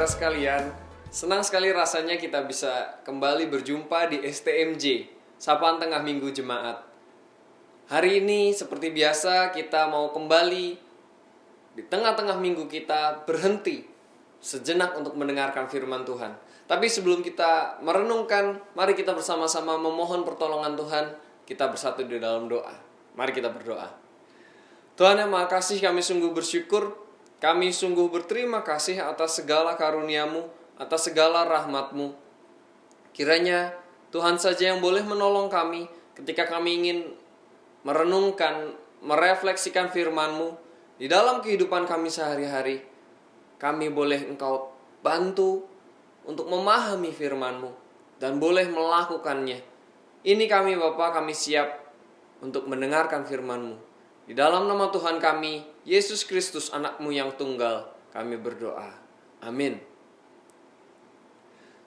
saudara sekalian, senang sekali rasanya kita bisa kembali berjumpa di STMJ, Sapaan Tengah Minggu Jemaat. Hari ini seperti biasa kita mau kembali di tengah-tengah minggu kita berhenti sejenak untuk mendengarkan firman Tuhan. Tapi sebelum kita merenungkan, mari kita bersama-sama memohon pertolongan Tuhan. Kita bersatu di dalam doa. Mari kita berdoa. Tuhan yang Maha Kasih, kami sungguh bersyukur, kami sungguh berterima kasih atas segala karunia-Mu, atas segala rahmat-Mu. Kiranya Tuhan saja yang boleh menolong kami ketika kami ingin merenungkan, merefleksikan firman-Mu di dalam kehidupan kami sehari-hari. Kami boleh Engkau bantu untuk memahami firman-Mu dan boleh melakukannya. Ini kami Bapa, kami siap untuk mendengarkan firman-Mu. Di dalam nama Tuhan kami, Yesus Kristus anak-Mu yang tunggal, kami berdoa. Amin.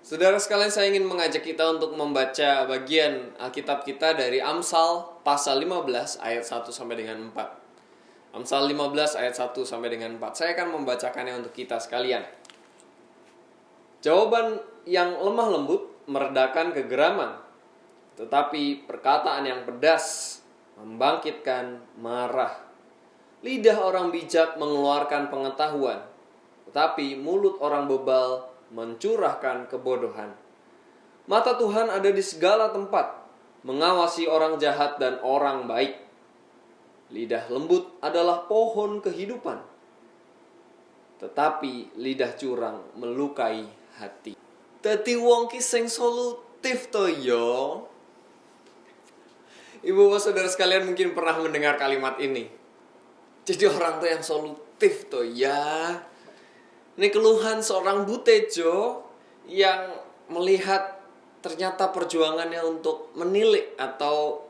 Saudara sekalian, saya ingin mengajak kita untuk membaca bagian Alkitab kita dari Amsal pasal 15 ayat 1 sampai dengan 4. Amsal 15 ayat 1 sampai dengan 4. Saya akan membacakannya untuk kita sekalian. Jawaban yang lemah lembut meredakan kegeraman, tetapi perkataan yang pedas membangkitkan marah. Lidah orang bijak mengeluarkan pengetahuan, tetapi mulut orang bebal mencurahkan kebodohan. Mata Tuhan ada di segala tempat, mengawasi orang jahat dan orang baik. Lidah lembut adalah pohon kehidupan, tetapi lidah curang melukai hati. Dadi wong ki sing solutif to yo. Ibu bapak saudara sekalian mungkin pernah mendengar kalimat ini. Jadi orang tuh yang solutif tuh ya. Ini keluhan seorang butejo yang melihat ternyata perjuangannya untuk menilik atau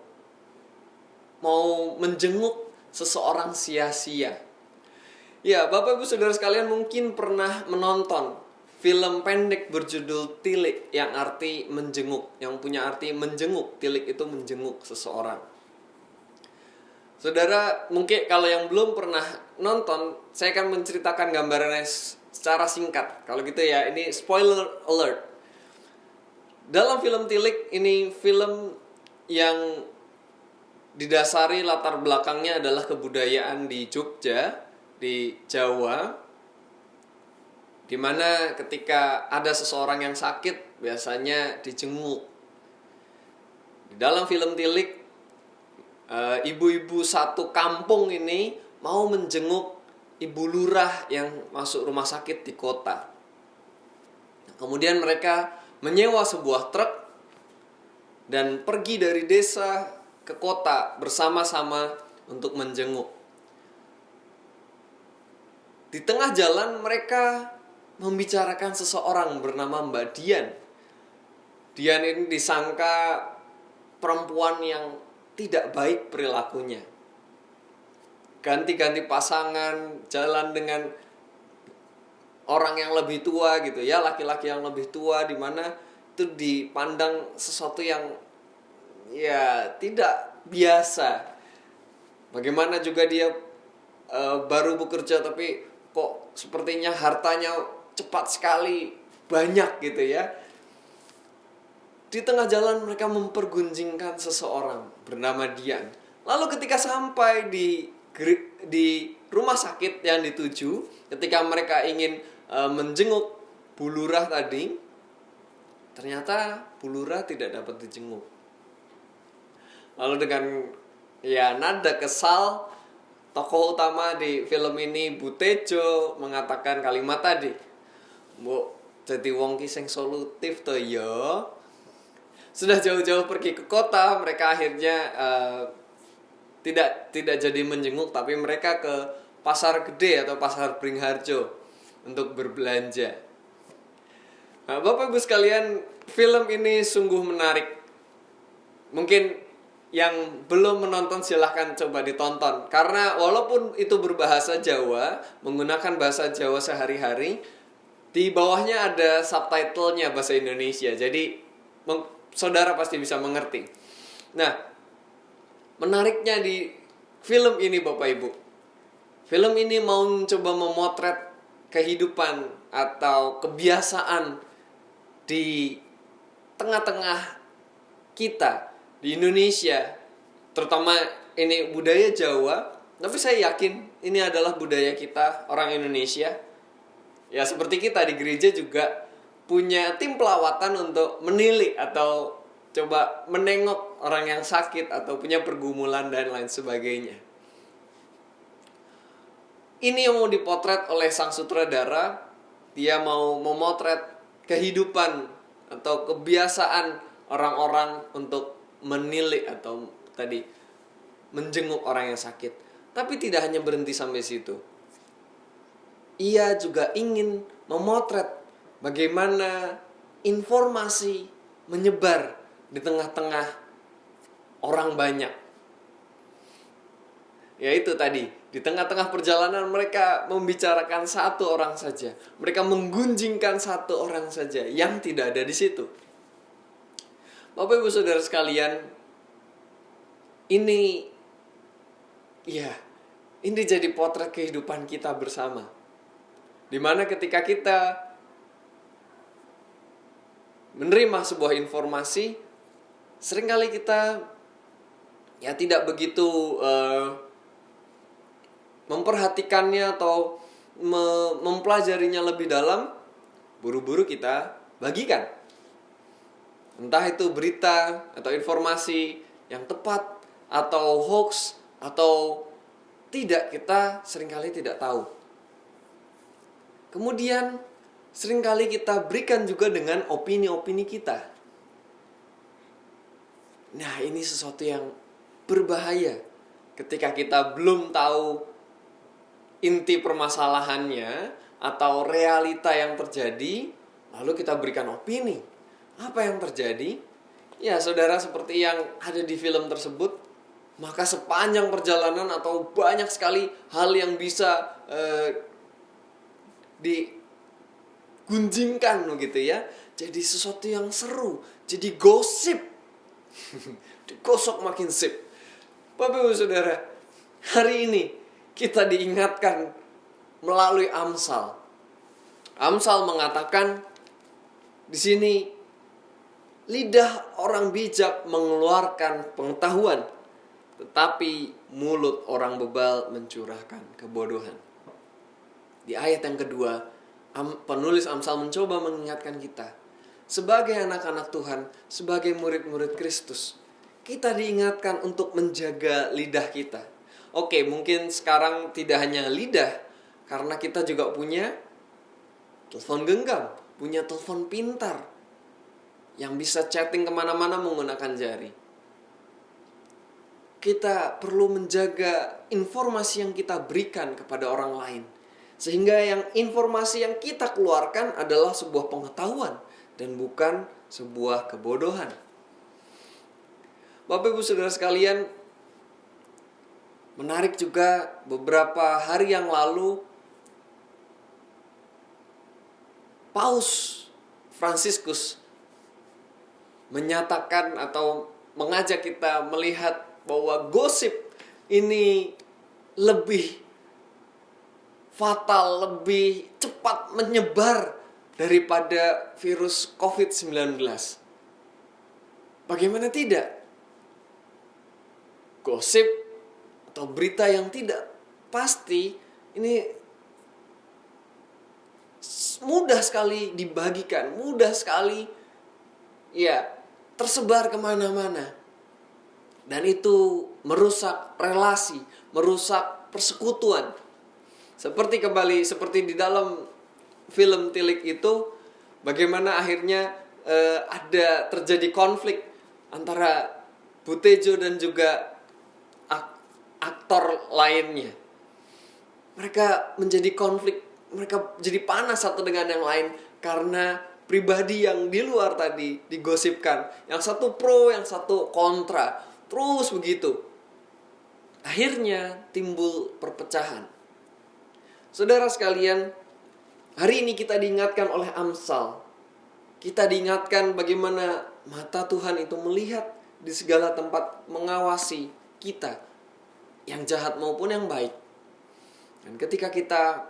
mau menjenguk seseorang sia-sia. Ya, Bapak Ibu Saudara sekalian mungkin pernah menonton film pendek berjudul Tilik, yang arti menjenguk, yang punya arti menjenguk. Tilik itu menjenguk seseorang. Saudara, mungkin kalau yang belum pernah nonton, saya akan menceritakan gambarannya secara singkat. Kalau gitu ya, ini spoiler alert. Dalam film Tilik, ini film yang didasari latar belakangnya adalah kebudayaan di Jogja, di Jawa, di mana ketika ada seseorang yang sakit biasanya dijenguk. Di dalam film Tilik, ibu-ibu satu kampung ini mau menjenguk ibu lurah yang masuk rumah sakit di kota. Kemudian mereka menyewa sebuah truk dan pergi dari desa ke kota bersama-sama untuk menjenguk. Di tengah jalan mereka membicarakan seseorang bernama Mbak Dian. Dian ini disangka perempuan yang tidak baik perilakunya. Ganti-ganti pasangan, jalan dengan orang yang lebih tua gitu ya, laki-laki yang lebih tua, di mana itu dipandang sesuatu yang ya tidak biasa. Bagaimana juga dia baru bekerja tapi kok sepertinya hartanya cepat sekali, banyak gitu ya. Di tengah jalan mereka mempergunjingkan seseorang bernama Dian. Lalu ketika sampai di rumah sakit yang dituju, ketika mereka ingin menjenguk Bu Lurah tadi, ternyata Bu Lurah tidak dapat dijenguk. Lalu dengan ya nada kesal, tokoh utama di film ini Bu Tejo mengatakan kalimat tadi, "Mbok jadi wong ki sing solutif to ya." Sudah jauh-jauh pergi ke kota, mereka akhirnya tidak jadi menjenguk, tapi mereka ke pasar gede atau pasar Bringharjo untuk berbelanja. Nah, Bapak Ibu sekalian, film ini sungguh menarik. Mungkin yang belum menonton silahkan coba ditonton, karena walaupun itu berbahasa Jawa, menggunakan bahasa Jawa sehari-hari, di bawahnya ada subtitlenya bahasa Indonesia. Jadi saudara pasti bisa mengerti. Nah, menariknya di film ini Bapak Ibu, film ini mau coba memotret kehidupan atau kebiasaan di tengah-tengah kita di Indonesia, terutama ini budaya Jawa, tapi saya yakin ini adalah budaya kita orang Indonesia. Ya seperti kita di gereja juga punya tim pelawatan untuk menilik atau coba menengok orang yang sakit atau punya pergumulan dan lain sebagainya. Ini yang mau dipotret oleh sang sutradara. Dia mau memotret kehidupan atau kebiasaan orang-orang untuk menilik atau tadi menjenguk orang yang sakit. Tapi tidak hanya berhenti sampai situ. Ia juga ingin memotret bagaimana informasi menyebar di tengah-tengah orang banyak. Yaitu tadi, di tengah-tengah perjalanan mereka membicarakan satu orang saja. Mereka menggunjingkan satu orang saja yang tidak ada di situ. Bapak Ibu Saudara sekalian, ini jadi potret kehidupan kita bersama. Dimana ketika kita menerima sebuah informasi, seringkali kita tidak begitu memperhatikannya atau mempelajarinya lebih dalam, buru-buru kita bagikan. Entah itu berita atau informasi yang tepat atau hoax atau tidak, kita seringkali tidak tahu. Kemudian seringkali kita berikan juga dengan opini-opini kita. Nah, ini sesuatu yang berbahaya ketika kita belum tahu inti permasalahannya atau realita yang terjadi, lalu kita berikan opini. Apa yang terjadi? Ya, saudara, seperti yang ada di film tersebut, maka sepanjang perjalanan atau banyak sekali hal yang bisa digunjingkan begitu ya. Jadi sesuatu yang seru, jadi gosip. Digosok makin sip. Bapak Ibu Saudara, hari ini kita diingatkan melalui Amsal. Amsal mengatakan di sini, lidah orang bijak mengeluarkan pengetahuan, tetapi mulut orang bebal mencurahkan kebodohan. Di ayat yang kedua, penulis Amsal mencoba mengingatkan kita, sebagai anak-anak Tuhan, sebagai murid-murid Kristus, kita diingatkan untuk menjaga lidah kita. Oke, mungkin sekarang tidak hanya lidah, karena kita juga punya telepon genggam, punya telepon pintar, yang bisa chatting kemana-mana menggunakan jari. Kita perlu menjaga informasi yang kita berikan kepada orang lain, sehingga informasi yang kita keluarkan adalah sebuah pengetahuan dan bukan sebuah kebodohan. Bapak Ibu Saudara sekalian, menarik juga beberapa hari yang lalu Paus Fransiskus menyatakan atau mengajak kita melihat bahwa gosip ini lebih fatal, lebih cepat menyebar daripada virus COVID-19. Bagaimana tidak? Gosip atau berita yang tidak pasti ini mudah sekali dibagikan, mudah sekali tersebar kemana-mana. Dan itu merusak relasi, merusak persekutuan. Seperti di dalam film Tilik itu, bagaimana akhirnya ada terjadi konflik antara Butejo dan juga aktor lainnya. Mereka menjadi konflik, mereka jadi panas satu dengan yang lain karena pribadi yang di luar tadi digosipkan. Yang satu pro, yang satu kontra. Terus begitu. Akhirnya timbul perpecahan. Saudara sekalian, hari ini kita diingatkan oleh Amsal. Kita diingatkan bagaimana mata Tuhan itu melihat di segala tempat, mengawasi kita, yang jahat maupun yang baik. Dan ketika kita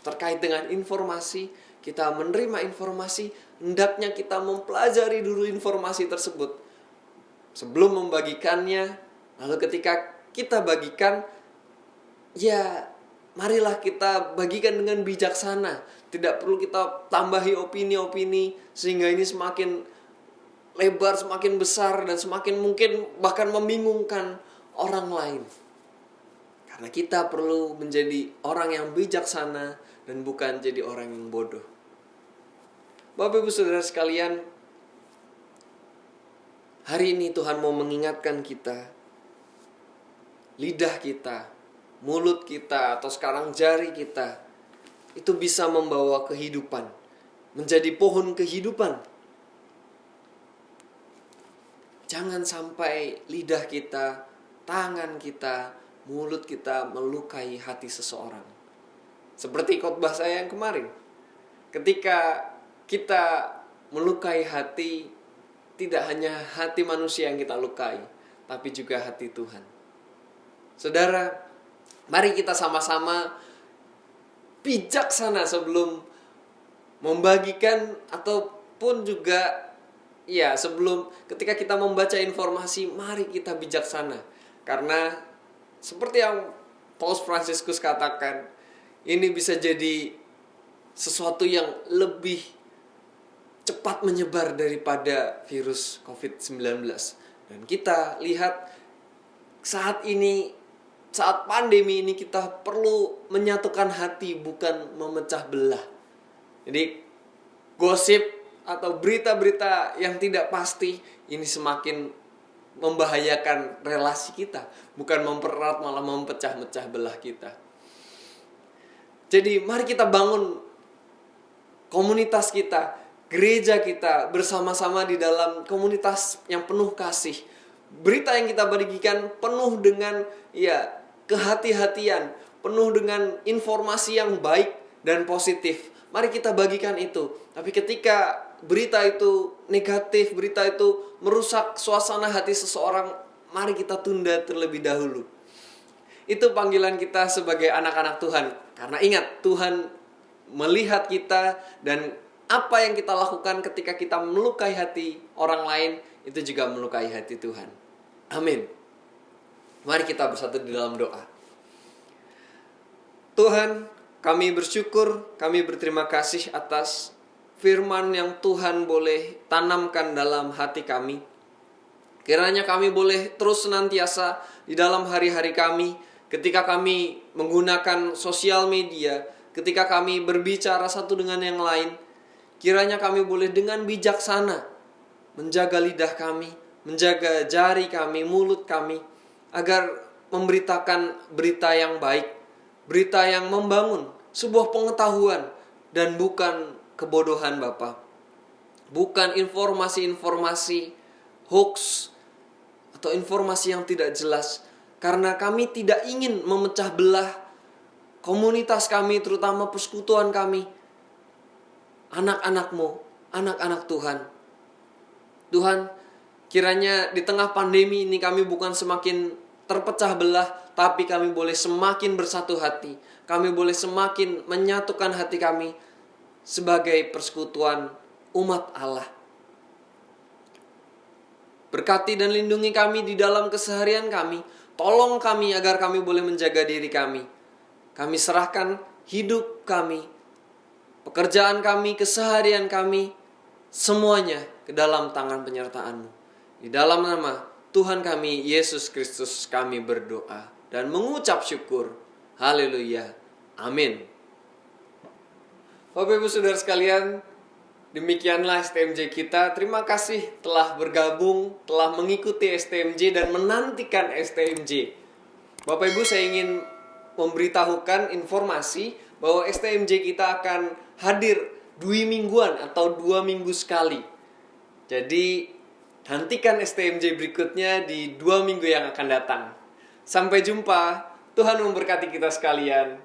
terkait dengan informasi. Kita menerima informasi, hendaknya kita mempelajari dulu informasi tersebut sebelum membagikannya. Lalu ketika kita bagikan, ya marilah kita bagikan dengan bijaksana. Tidak perlu kita tambahi opini-opini sehingga ini semakin lebar, semakin besar, dan semakin mungkin bahkan membingungkan orang lain. Karena kita perlu menjadi orang yang bijaksana dan bukan jadi orang yang bodoh. Bapak Ibu Saudara sekalian, hari ini Tuhan mau mengingatkan kita, lidah kita, mulut kita, atau sekarang jari kita, itu bisa membawa kehidupan, menjadi pohon kehidupan. Jangan sampai lidah kita, tangan kita, mulut kita melukai hati seseorang. Seperti khotbah saya yang kemarin. Ketika kita melukai hati, tidak hanya hati manusia yang kita lukai, tapi juga hati Tuhan. Saudara, mari kita sama-sama bijaksana sebelum membagikan ataupun juga sebelum ketika kita membaca informasi, mari kita bijaksana. Karena seperti yang Paus Fransiskus katakan, ini bisa jadi sesuatu yang lebih cepat menyebar daripada virus COVID-19. Dan kita lihat saat ini, saat pandemi ini, kita perlu menyatukan hati, bukan memecah belah. Jadi gosip atau berita-berita yang tidak pasti ini semakin membahayakan relasi kita, bukan mempererat, malah mempecah-mecah belah kita. Jadi mari kita bangun komunitas kita, gereja kita bersama-sama di dalam komunitas yang penuh kasih. Berita yang kita bagikan penuh dengan kehati-hatian, penuh dengan informasi yang baik dan positif. Mari kita bagikan itu. Tapi ketika berita itu negatif, berita itu merusak suasana hati seseorang, mari kita tunda terlebih dahulu. Itu panggilan kita sebagai anak-anak Tuhan. Karena ingat, Tuhan melihat kita, dan apa yang kita lakukan ketika kita melukai hati orang lain, itu juga melukai hati Tuhan. Amin. Mari kita bersatu di dalam doa. Tuhan, kami bersyukur, kami berterima kasih atas firman yang Tuhan boleh tanamkan dalam hati kami. Kiranya kami boleh terus senantiasa di dalam hari-hari kami, ketika kami menggunakan sosial media, ketika kami berbicara satu dengan yang lain, kiranya kami boleh dengan bijaksana menjaga lidah kami, menjaga jari kami, mulut kami, agar memberitakan berita yang baik, berita yang membangun, sebuah pengetahuan, dan bukan kebodohan Bapa. Bukan informasi-informasi hoax atau informasi yang tidak jelas. Karena kami tidak ingin memecah belah komunitas kami, terutama persekutuan kami, anak-anak-Mu, anak-anak Tuhan. Tuhan, kiranya di tengah pandemi ini kami bukan semakin terpecah belah, tapi kami boleh semakin bersatu hati. Kami boleh semakin menyatukan hati kami sebagai persekutuan umat Allah. Berkati dan lindungi kami di dalam keseharian kami. Tolong kami agar kami boleh menjaga diri kami. Kami serahkan hidup kami, pekerjaan kami, keseharian kami, semuanya ke dalam tangan penyertaan-Mu. Di dalam nama Tuhan kami, Yesus Kristus, kami berdoa dan mengucap syukur. Haleluya. Amin. Bapak Ibu Saudara sekalian, demikianlah STMJ kita. Terima kasih telah bergabung, telah mengikuti STMJ dan menantikan STMJ. Bapak Ibu, saya ingin memberitahukan informasi bahwa STMJ kita akan hadir 2 mingguan atau 2 minggu sekali. Jadi nantikan STMJ berikutnya di 2 minggu yang akan datang. Sampai jumpa. Tuhan memberkati kita sekalian.